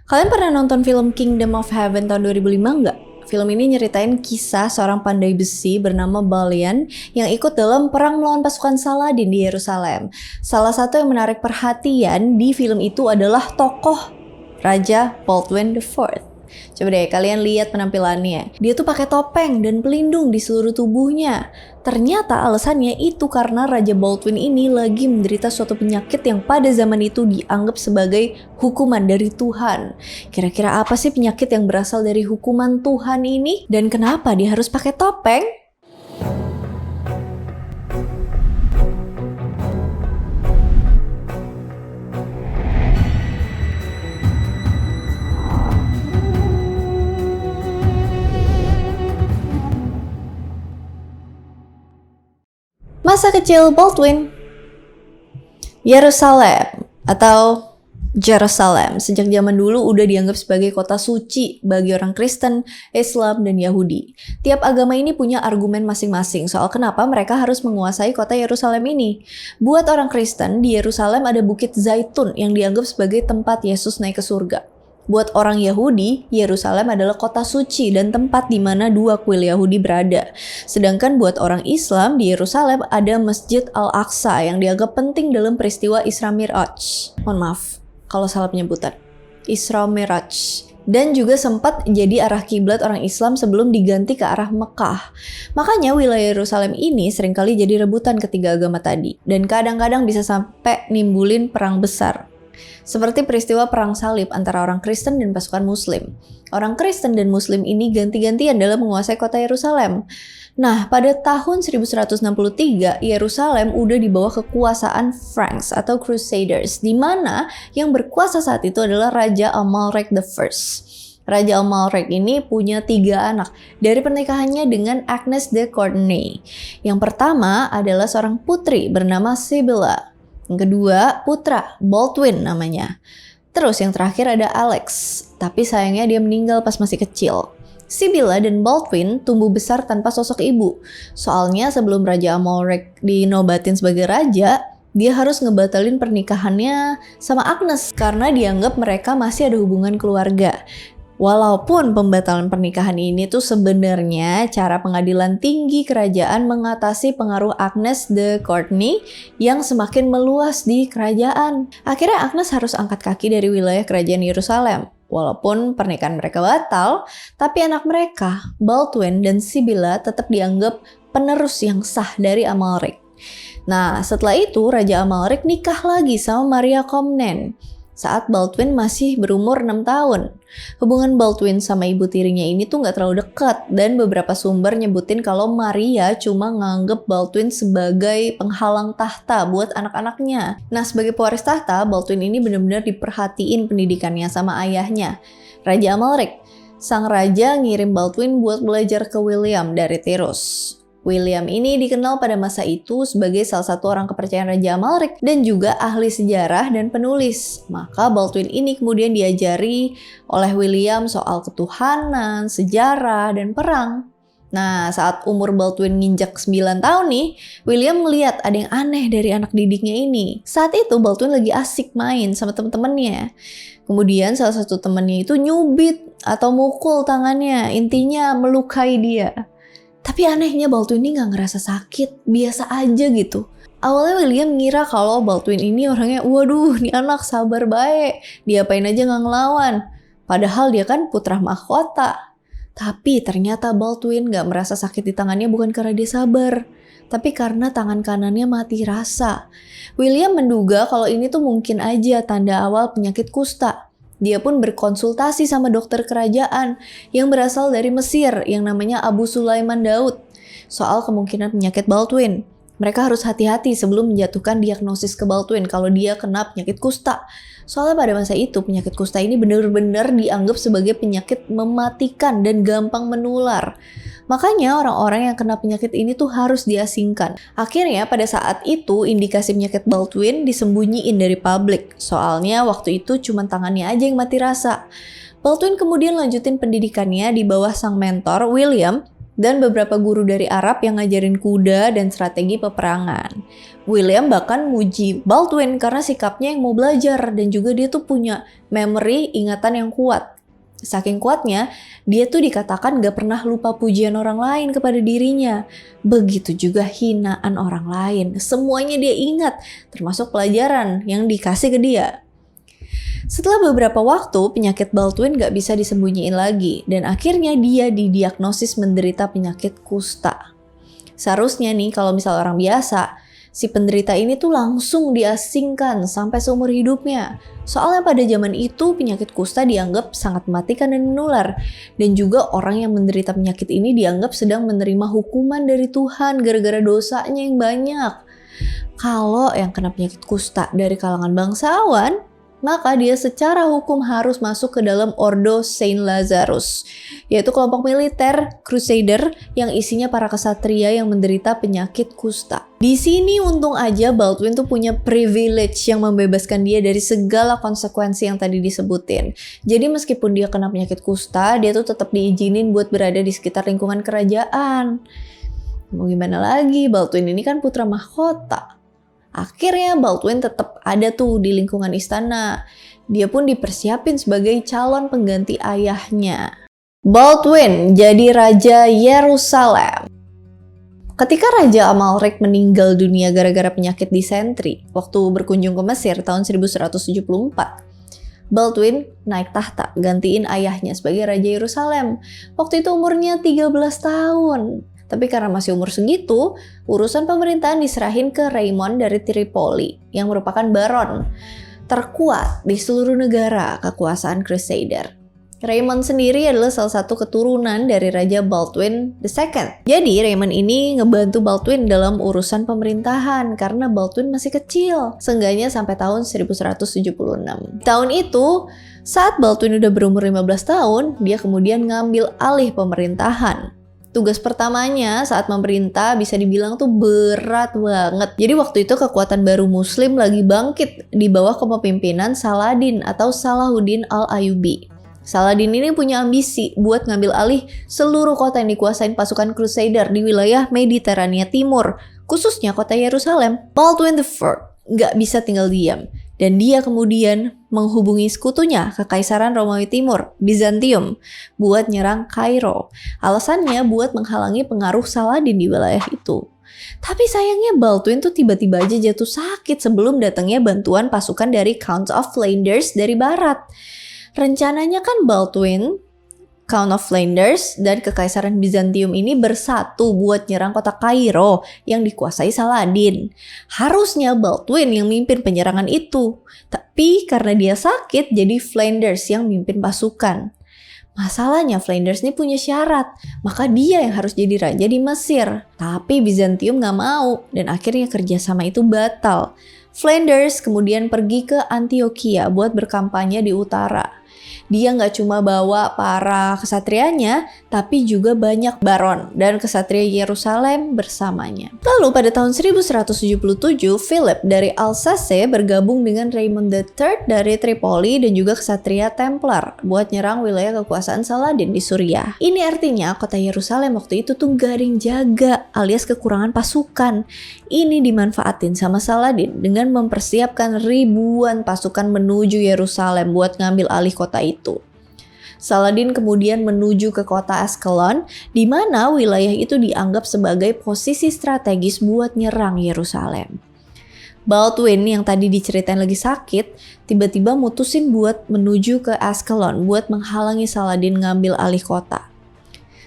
Kalian pernah nonton film Kingdom of Heaven tahun 2005 nggak? Film ini nyeritain kisah seorang pandai besi bernama Balian yang ikut dalam perang melawan pasukan Saladin di Yerusalem. Salah satu yang menarik perhatian di film itu adalah tokoh Raja Baldwin IV. Coba deh kalian lihat penampilannya. Dia tuh pakai topeng dan pelindung di seluruh tubuhnya. Ternyata alasannya itu karena Raja Baldwin ini lagi menderita suatu penyakit yang pada zaman itu dianggap sebagai hukuman dari Tuhan. Kira-kira apa sih penyakit yang berasal dari hukuman Tuhan ini? Dan kenapa dia harus pakai topeng? Masa kecil Baldwin. Yerusalem atau Jerusalem sejak zaman dulu udah dianggap sebagai kota suci bagi orang Kristen, Islam, dan Yahudi. Tiap agama ini punya argumen masing-masing soal kenapa mereka harus menguasai kota Yerusalem ini. Buat orang Kristen, di Yerusalem ada Bukit Zaitun yang dianggap sebagai tempat Yesus naik ke surga. Buat orang Yahudi, Yerusalem adalah kota suci dan tempat di mana dua kuil Yahudi berada. Sedangkan buat orang Islam, di Yerusalem ada Masjid Al-Aqsa yang dianggap penting dalam peristiwa Isra Miraj. Mohon maaf kalau salah penyebutan. Isra Miraj. Dan juga sempat jadi arah kiblat orang Islam sebelum diganti ke arah Mekah. Makanya wilayah Yerusalem ini seringkali jadi rebutan ketiga agama tadi. Dan kadang-kadang bisa sampai nimbulin perang besar. Seperti peristiwa perang salib antara orang Kristen dan pasukan Muslim. Orang Kristen dan Muslim ini ganti-gantian dalam menguasai kota Yerusalem. Nah, pada tahun 1163, Yerusalem udah di bawah kekuasaan Franks atau Crusaders, di mana yang berkuasa saat itu adalah Raja Amalric I. Raja Amalric ini punya 3 anak dari pernikahannya dengan Agnes de Courtenay. Yang pertama adalah seorang putri bernama Sibylla. Yang kedua, putra, Baldwin namanya. Terus yang terakhir ada Alex, tapi sayangnya dia meninggal pas masih kecil. Sibylla dan Baldwin tumbuh besar tanpa sosok ibu. Soalnya sebelum Raja Amalric dinobatin sebagai raja, dia harus ngebatalin pernikahannya sama Agnes karena dianggap mereka masih ada hubungan keluarga. Walaupun pembatalan pernikahan ini tuh sebenarnya cara pengadilan tinggi kerajaan mengatasi pengaruh Agnes de Courtenay yang semakin meluas di kerajaan. Akhirnya Agnes harus angkat kaki dari wilayah kerajaan Yerusalem. Walaupun pernikahan mereka batal, tapi anak mereka, Baldwin dan Sibylla, tetap dianggap penerus yang sah dari Amalric. Nah, setelah itu Raja Amalric nikah lagi sama Maria Komnen saat Baldwin masih berumur 6 tahun. Hubungan Baldwin sama ibu tirinya ini tuh gak terlalu dekat dan beberapa sumber nyebutin kalau Maria cuma nganggep Baldwin sebagai penghalang tahta buat anak-anaknya. Nah, sebagai pewaris tahta, Baldwin ini benar-benar diperhatiin pendidikannya sama ayahnya, Raja Amalric. Sang raja ngirim Baldwin buat belajar ke William dari Tirus. William ini dikenal pada masa itu sebagai salah satu orang kepercayaan Raja Amalric dan juga ahli sejarah dan penulis. Maka Baldwin ini kemudian diajari oleh William soal ketuhanan, sejarah, dan perang. Nah, saat umur Baldwin nginjak 9 tahun nih, William melihat ada yang aneh dari anak didiknya ini. Saat itu Baldwin lagi asik main sama temen-temennya. Kemudian salah satu temennya itu nyubit atau mukul tangannya, intinya melukai dia. Tapi anehnya Baldwin ini gak ngerasa sakit, biasa aja gitu. Awalnya William ngira kalau Baldwin ini orangnya, waduh nih anak sabar baik, diapain aja gak ngelawan. Padahal dia kan putra mahkota. Tapi ternyata Baldwin gak merasa sakit di tangannya bukan karena dia sabar, tapi karena tangan kanannya mati rasa. William menduga kalau ini tuh mungkin aja tanda awal penyakit kusta. Dia pun berkonsultasi sama dokter kerajaan yang berasal dari Mesir yang namanya Abu Sulaiman Daud soal kemungkinan penyakit Baldwin. Mereka harus hati-hati sebelum menjatuhkan diagnosis ke Baldwin kalau dia kena penyakit kusta. Soalnya pada masa itu penyakit kusta ini benar-benar dianggap sebagai penyakit mematikan dan gampang menular. Makanya orang-orang yang kena penyakit ini tuh harus diasingkan. Akhirnya pada saat itu indikasi penyakit Baldwin disembunyiin dari publik. Soalnya waktu itu cuma tangannya aja yang mati rasa. Baldwin kemudian lanjutin pendidikannya di bawah sang mentor William dan beberapa guru dari Arab yang ngajarin kuda dan strategi peperangan. William bahkan muji Baldwin karena sikapnya yang mau belajar dan juga dia tuh punya memory, ingatan yang kuat. Saking kuatnya, dia tuh dikatakan gak pernah lupa pujian orang lain kepada dirinya. Begitu juga hinaan orang lain. Semuanya dia ingat, termasuk pelajaran yang dikasih ke dia. Setelah beberapa waktu, penyakit Baldwin gak bisa disembunyiin lagi. Dan akhirnya dia didiagnosis menderita penyakit kusta. Seharusnya nih, kalau misal orang biasa, si penderita ini tuh langsung diasingkan sampai seumur hidupnya. Soalnya pada zaman itu penyakit kusta dianggap sangat mematikan dan menular. Dan juga orang yang menderita penyakit ini dianggap sedang menerima hukuman dari Tuhan gara-gara dosanya yang banyak. Kalau yang kena penyakit kusta dari kalangan bangsawan, maka dia secara hukum harus masuk ke dalam Ordo Saint Lazarus, yaitu kelompok militer Crusader yang isinya para kesatria yang menderita penyakit kusta. Di sini untung aja Baldwin tuh punya privilege yang membebaskan dia dari segala konsekuensi yang tadi disebutin. Jadi meskipun dia kena penyakit kusta, dia tuh tetap diizinin buat berada di sekitar lingkungan kerajaan. Mau gimana lagi, Baldwin ini kan putra mahkota. Akhirnya Baldwin tetap ada tuh di lingkungan istana. Dia pun dipersiapin sebagai calon pengganti ayahnya. Baldwin jadi Raja Yerusalem. Ketika Raja Amalrik meninggal dunia gara-gara penyakit disentri waktu berkunjung ke Mesir tahun 1174, Baldwin naik tahta gantiin ayahnya sebagai Raja Yerusalem. Waktu itu umurnya 13 tahun. Tapi karena masih umur segitu, urusan pemerintahan diserahin ke Raymond dari Tripoli yang merupakan baron terkuat di seluruh negara kekuasaan Crusader. Raymond sendiri adalah salah satu keturunan dari Raja Baldwin II. Jadi Raymond ini ngebantu Baldwin dalam urusan pemerintahan karena Baldwin masih kecil, seenggaknya sampai tahun 1176. Tahun itu, saat Baldwin udah berumur 15 tahun, dia kemudian ngambil alih pemerintahan. Tugas pertamanya saat memerintah bisa dibilang tuh berat banget. Jadi waktu itu kekuatan baru Muslim lagi bangkit di bawah kepemimpinan Saladin atau Salahuddin Al-Ayyubi. Saladin ini punya ambisi buat ngambil alih seluruh kota yang dikuasain pasukan Crusader di wilayah Mediterania Timur, khususnya kota Yerusalem. Baldwin I nggak bisa tinggal diam. Dan dia kemudian menghubungi sekutunya, Kekaisaran Romawi Timur, Bizantium, buat nyerang Kairo. Alasannya buat menghalangi pengaruh Saladin di wilayah itu. Tapi sayangnya Baldwin tuh tiba-tiba aja jatuh sakit sebelum datangnya bantuan pasukan dari Count of Flanders dari barat. Rencananya kan Baldwin, Count of Flanders, dan Kekaisaran Bizantium ini bersatu buat nyerang kota Kairo yang dikuasai Saladin. Harusnya Baldwin yang mimpin penyerangan itu. Tapi karena dia sakit, jadi Flanders yang mimpin pasukan. Masalahnya Flanders ini punya syarat, maka dia yang harus jadi raja di Mesir. Tapi Bizantium gak mau, dan akhirnya kerjasama itu batal. Flanders kemudian pergi ke Antioquia buat berkampanye di utara. Dia nggak cuma bawa para kesatrianya, tapi juga banyak baron dan kesatria Yerusalem bersamanya. Lalu pada tahun 1177, Philip dari Alsace bergabung dengan Raymond III dari Tripoli dan juga kesatria Templar buat nyerang wilayah kekuasaan Saladin di Suriah. Ini artinya kota Yerusalem waktu itu tuh nggak ada yang jaga, alias kekurangan pasukan. Ini dimanfaatin sama Saladin dengan mempersiapkan ribuan pasukan menuju Yerusalem buat ngambil alih kota itu. Saladin kemudian menuju ke kota Askelon, di mana wilayah itu dianggap sebagai posisi strategis buat nyerang Yerusalem. Baldwin yang tadi diceritain lagi sakit, tiba-tiba mutusin buat menuju ke Askelon buat menghalangi Saladin ngambil alih kota.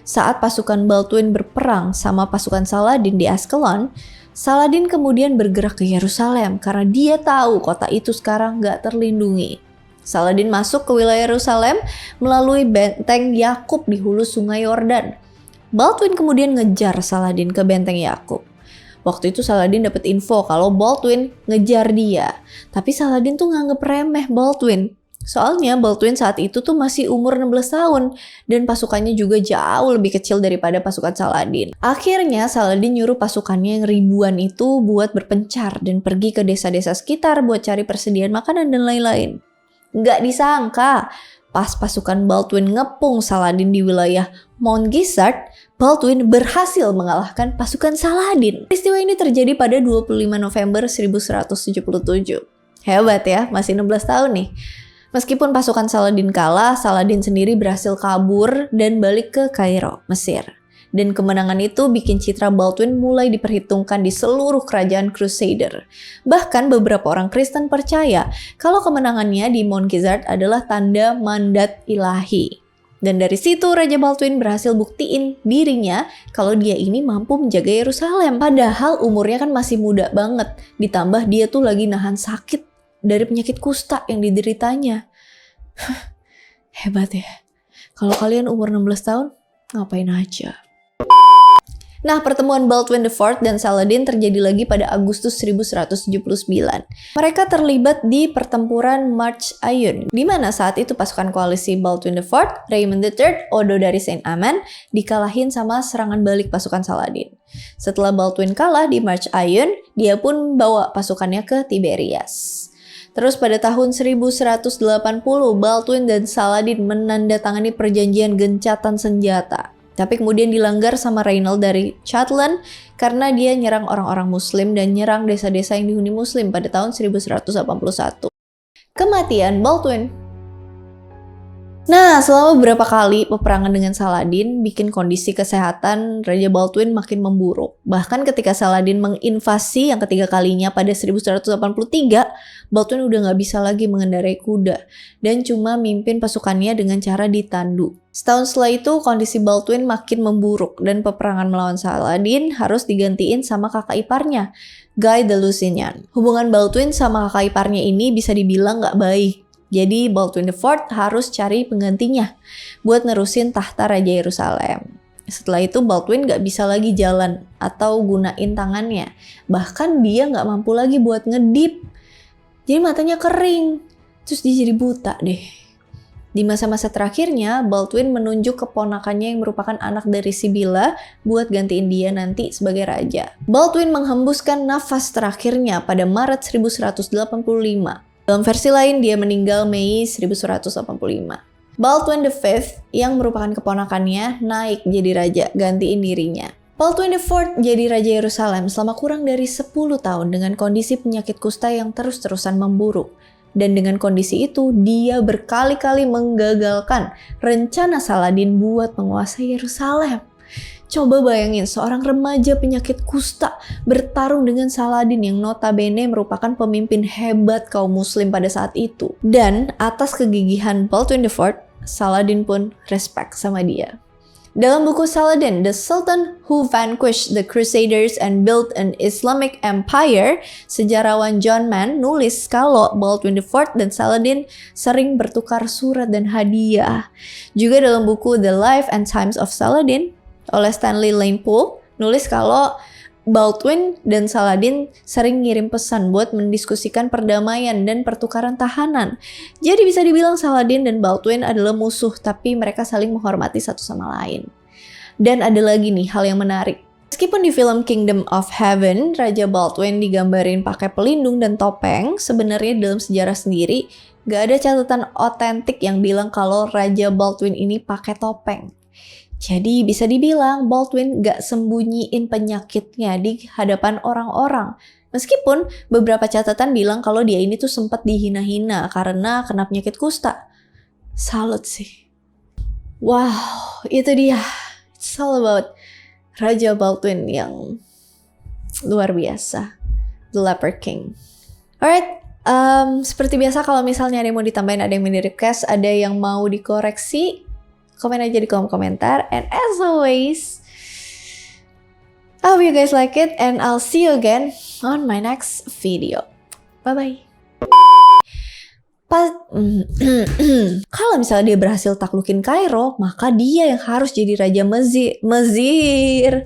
Saat pasukan Baldwin berperang sama pasukan Saladin di Askelon, Saladin kemudian bergerak ke Yerusalem karena dia tahu kota itu sekarang gak terlindungi. Saladin masuk ke wilayah Yerusalem melalui benteng Yakub di hulu sungai Yordan. Baldwin kemudian ngejar Saladin ke benteng Yakub. Waktu itu Saladin dapat info kalau Baldwin ngejar dia. Tapi Saladin tuh nganggep remeh Baldwin. Soalnya Baldwin saat itu tuh masih umur 16 tahun dan pasukannya juga jauh lebih kecil daripada pasukan Saladin. Akhirnya Saladin nyuruh pasukannya yang ribuan itu buat berpencar dan pergi ke desa-desa sekitar buat cari persediaan makanan dan lain-lain. Nggak disangka, Pas pasukan Baldwin ngepung Saladin di wilayah Mount Gizzard, Baldwin berhasil mengalahkan pasukan Saladin. Peristiwa ini terjadi pada 25 November 1177. Hebat ya, masih 16 tahun nih. Meskipun pasukan Saladin kalah, Saladin sendiri berhasil kabur dan balik ke Kairo, Mesir. Dan kemenangan itu bikin citra Baldwin mulai diperhitungkan di seluruh kerajaan Crusader. Bahkan beberapa orang Kristen percaya kalau kemenangannya di Mount Gizzard adalah tanda mandat ilahi. Dan dari situ Raja Baldwin berhasil buktiin dirinya kalau dia ini mampu menjaga Yerusalem. Padahal umurnya kan masih muda banget, ditambah dia tuh lagi nahan sakit dari penyakit kusta yang dideritanya. Hebat ya. Kalau kalian umur 16 tahun, ngapain aja? Nah, pertemuan Baldwin IV dan Saladin terjadi lagi pada Agustus 1179. Mereka terlibat di pertempuran March Ayun, di mana saat itu pasukan koalisi Baldwin IV, Raymond III, Odo dari Saint Amand, dikalahin sama serangan balik pasukan Saladin. Setelah Baldwin kalah di March Ayun, dia pun bawa pasukannya ke Tiberias. Terus pada tahun 1180, Baldwin dan Saladin menandatangani perjanjian gencatan senjata. Tapi kemudian dilanggar sama Reynald dari Shetland karena dia nyerang orang-orang Muslim dan nyerang desa-desa yang dihuni Muslim pada tahun 1181. Kematian Baldwin. Nah, selama beberapa kali peperangan dengan Saladin bikin kondisi kesehatan Raja Baldwin makin memburuk. Bahkan ketika Saladin menginvasi yang ketiga kalinya pada 1183, Baldwin udah nggak bisa lagi mengendarai kuda dan cuma mimpin pasukannya dengan cara ditandu. Setahun setelah itu, kondisi Baldwin makin memburuk dan peperangan melawan Saladin harus digantiin sama kakak iparnya, Guy de Lusignan. Hubungan Baldwin sama kakak iparnya ini bisa dibilang nggak baik. Jadi Baldwin IV harus cari penggantinya buat nerusin tahta Raja Yerusalem. Setelah itu Baldwin gak bisa lagi jalan atau gunain tangannya. Bahkan dia gak mampu lagi buat ngedip. Jadi matanya kering. Terus dia jadi buta deh. Di masa-masa terakhirnya, Baldwin menunjuk keponakannya yang merupakan anak dari Sibylla buat gantiin dia nanti sebagai raja. Baldwin menghembuskan nafas terakhirnya pada Maret 1185. Dalam versi lain, dia meninggal Mei 1185. Baldwin V yang merupakan keponakannya naik jadi raja, gantiin dirinya. Baldwin IV jadi Raja Yerusalem selama kurang dari 10 tahun dengan kondisi penyakit kusta yang terus-terusan memburuk. Dan dengan kondisi itu, dia berkali-kali menggagalkan rencana Saladin buat menguasai Yerusalem. Coba bayangin seorang remaja penyakit kusta bertarung dengan Saladin yang notabene merupakan pemimpin hebat kaum muslim pada saat itu. Dan atas kegigihan Baldwin IV, Saladin pun respect sama dia. Dalam buku Saladin, The Sultan Who Vanquished the Crusaders and Built an Islamic Empire, sejarawan John Mann nulis kalau Baldwin IV dan Saladin sering bertukar surat dan hadiah. Juga dalam buku The Life and Times of Saladin, oleh Stanley Lane Poole, nulis kalau Baldwin dan Saladin sering ngirim pesan buat mendiskusikan perdamaian dan pertukaran tahanan. Jadi bisa dibilang Saladin dan Baldwin adalah musuh, tapi mereka saling menghormati satu sama lain. Dan ada lagi nih hal yang menarik. Meskipun di film Kingdom of Heaven, Raja Baldwin digambarin pakai pelindung dan topeng, sebenarnya dalam sejarah sendiri gak ada catatan otentik yang bilang kalau Raja Baldwin ini pakai topeng. Jadi bisa dibilang Baldwin gak sembunyiin penyakitnya di hadapan orang-orang. Meskipun beberapa catatan bilang kalau dia ini tuh sempat dihina-hina karena kena penyakit kusta. Salut sih. Wow, itu dia. It's all about Raja Baldwin yang luar biasa. The Leper King. Alright, seperti biasa kalau misalnya ada yang mau ditambahin, ada yang mau di-request, ada yang mau dikoreksi, komen aja di kolom komentar. And as always, I hope you guys like it and I'll see you again on my next video. Bye-bye. Kalau misalnya dia berhasil taklukin Kairo, maka dia yang harus jadi Raja Mesir.